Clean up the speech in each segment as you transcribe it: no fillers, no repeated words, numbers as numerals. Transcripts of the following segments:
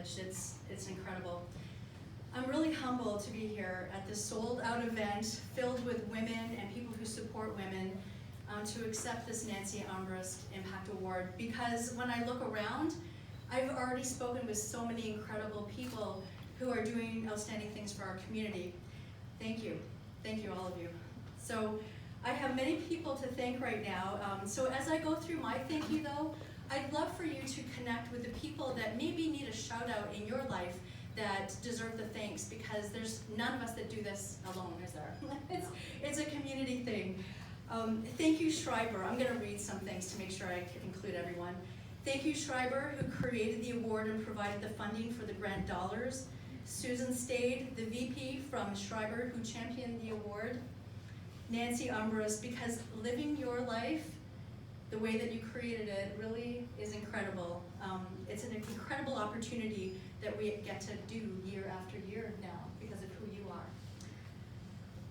privileged. It's incredible. I'm really humbled to be here at this sold-out event filled with women and people who support women to accept this Nancy Armbrush Impact Award, because when I look around, I've already spoken with so many incredible people who are doing outstanding things for our community. Thank you, all of you. So I have many people to thank right now. So as I go through my thank you though, I'd love for you to connect with the people that maybe need a shout out in your life that deserve the thanks, because there's none of us that do this alone, is there? It's a community thing. Thank you, Schreiber. I'm gonna read some things to make sure I include everyone. Thank you, Schreiber, who created the award and provided the funding for the grant dollars. Susan Stade, the VP from Schreiber, who championed the award. Nancy Armbrush, because living your life the way that you created it really is incredible. It's an incredible opportunity that we get to do year after year now because of who you are.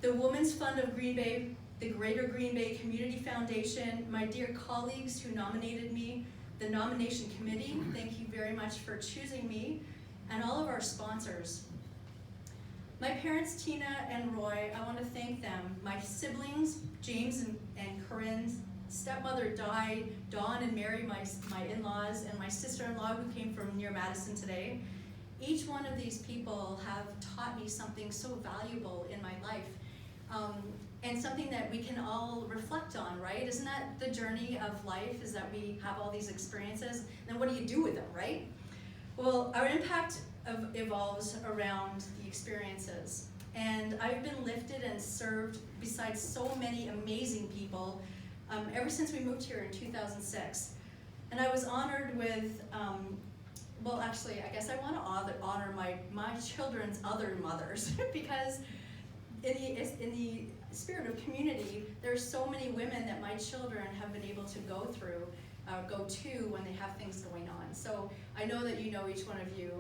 The Women's Fund of Green Bay, the Greater Green Bay Community Foundation, my dear colleagues who nominated me, the nomination committee, thank you very much for choosing me, and all of our sponsors. My parents, Tina and Roy, I want to thank them. My siblings, James and Corinne's stepmother died, Dawn and Mary, my in-laws, and my sister-in-law who came from near Madison today. Each one of these people have taught me something so valuable in my life, and something that we can all reflect on, right? Isn't that the journey of life, is that we have all these experiences, and then what do you do with them, right? Well, our impact evolves around the experiences, and I've been lifted and served beside so many amazing people ever since we moved here in 2006. And I was honored with, well actually I guess I want to honor my children's other mothers because in the spirit of community, there's so many women that my children have been able to go to when they have things going on. So I know that you know each one of you.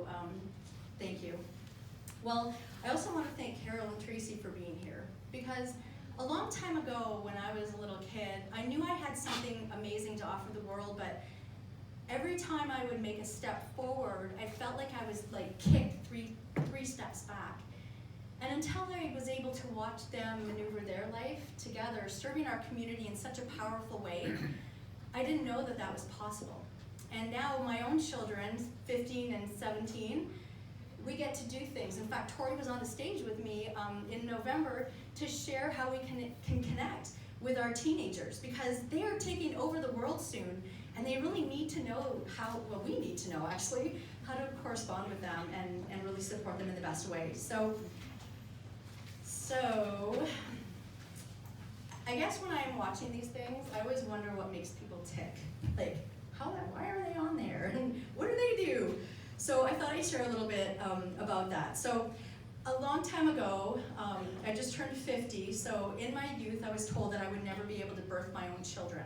Thank you. Well, I also want to thank Carol and Tracy for being here, because a long time ago when I was a little kid, I knew I had something amazing to offer the world, but every time I would make a step forward, I felt like I was like kicked three steps back. And until I was able to watch them maneuver their life together, serving our community in such a powerful way, I didn't know that that was possible. And now my own children, 15 and 17, we get to do things. In fact, Tori was on the stage with me in November to share how we can connect with our teenagers, because they are taking over the world soon, and they really need to know well, we need to know actually, how to correspond with them and really support them in the best way. So I guess when I'm watching these things, I always wonder what makes people tick. Like, why are they on there? And what do they do? So I thought I'd share a little bit about that. So a long time ago, I just turned 50, so in my youth I was told that I would never be able to birth my own children.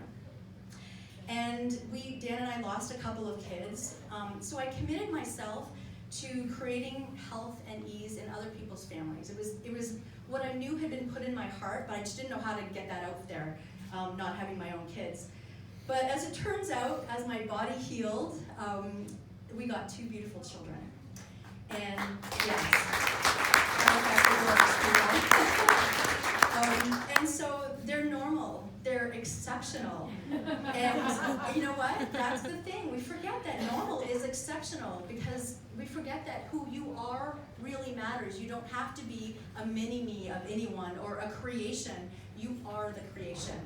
And Dan and I lost a couple of kids, so I committed myself to creating health and ease in other people's families. It was what I knew had been put in my heart, but I just didn't know how to get that out there, not having my own kids. But as it turns out, as my body healed, we got 2 beautiful children. And yes, and so they're normal, they're exceptional. And you know what? That's the thing. We forget that normal is exceptional, because we forget that who you are really matters. You don't have to be a mini-me of anyone or a creation. You are the creation.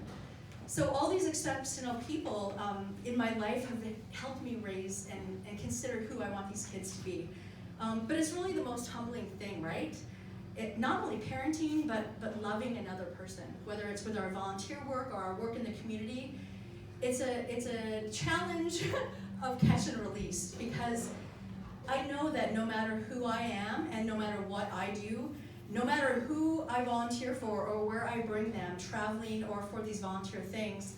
So all these exceptional people in my life have helped me raise and consider who I want these kids to be. But it's really the most humbling thing, right? Not only parenting, but loving another person, whether it's with our volunteer work or our work in the community. It's a challenge of catch and release, because I know that no matter who I am and no matter what I do, no matter who I volunteer for or where I bring them, traveling or for these volunteer things,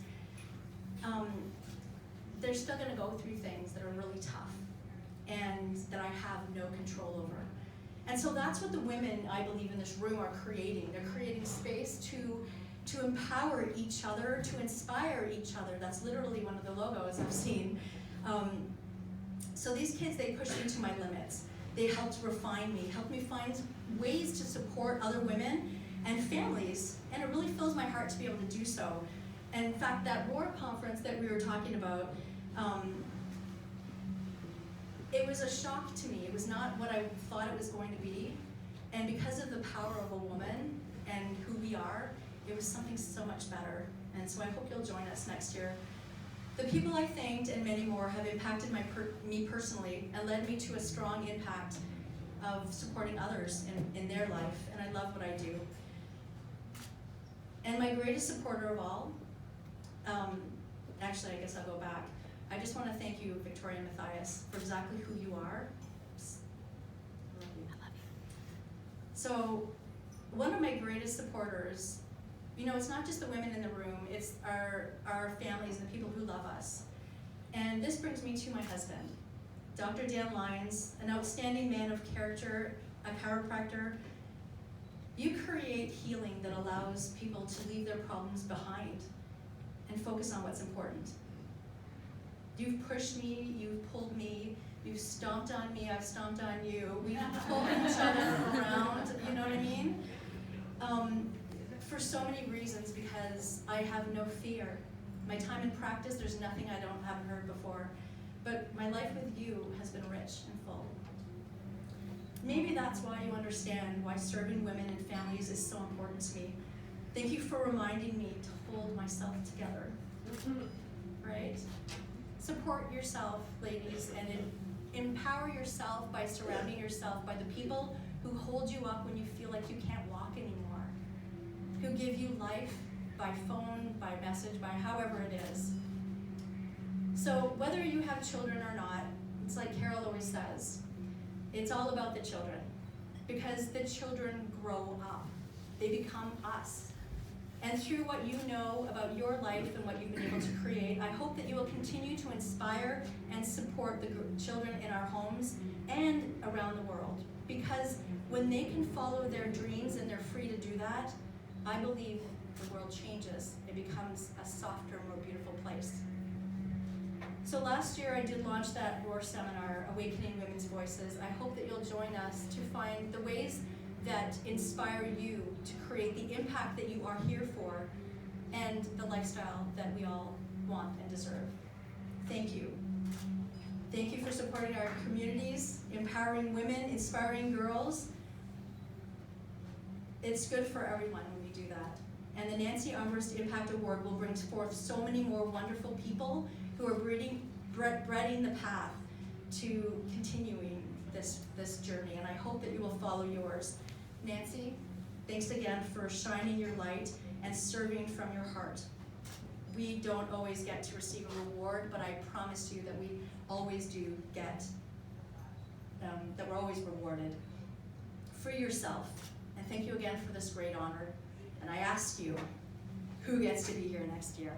they're still gonna go through things that are really tough and that I have no control over. And so that's what the women, I believe, in this room are creating. They're creating space to empower each other, to inspire each other. That's literally one of the logos I've seen. So these kids, they pushed me to my limits. They helped refine me, helped me find ways to support other women and families, and it really fills my heart to be able to do so. And in fact, that ROAR conference that we were talking about, it was a shock to me. It was not what I thought it was going to be. And because of the power of a woman and who we are, it was something so much better. And so I hope you'll join us next year. The people I thanked and many more have impacted me personally and led me to a strong impact of supporting others in their life, and I love what I do. And my greatest supporter of all, actually I guess I'll go back. I just want to thank you, Victoria and Matthias, for exactly who you are. I love you. So, one of my greatest supporters, you know, it's not just the women in the room, it's our families and the people who love us. And this brings me to my husband, Dr. Dan Lyons, an outstanding man of character, a chiropractor. You create healing that allows people to leave their problems behind and focus on what's important. You've pushed me, you've pulled me, you've stomped on me, I've stomped on you. We've pulled each other around, you know what I mean? For so many reasons, because I have no fear. My time in practice, there's nothing I haven't heard before. But my life with you has been rich and full. Maybe that's why you understand why serving women and families is so important to me. Thank you for reminding me to hold myself together, right? Support yourself, ladies, and empower yourself by surrounding yourself by the people who hold you up when you feel like you can't walk anymore, who give you life by phone, by message, by however it is. So whether you have children or not, it's like Carol always says, it's all about the children, because the children grow up. They become us. And through what you know about your life and what you've been able to create, I hope that you will continue to inspire and support the children in our homes and around the world. Because when they can follow their dreams and they're free to do that, I believe the world changes. It becomes a softer, more beautiful place. So last year I did launch that ROAR seminar, Awakening Women's Voices. I hope that you'll join us to find the ways that inspire you to create the impact that you are here for and the lifestyle that we all want and deserve. Thank you. Thank you for supporting our communities, empowering women, inspiring girls. It's good for everyone when we do that. And the Nancy Armbrush Impact Award will bring forth so many more wonderful people who are breading the path to continuing this journey, and I hope that you will follow yours. Nancy, thanks again for shining your light and serving from your heart. We don't always get to receive a reward, but I promise you that we always do get, that we're always rewarded. Free yourself, and thank you again for this great honor. And I ask you, who gets to be here next year?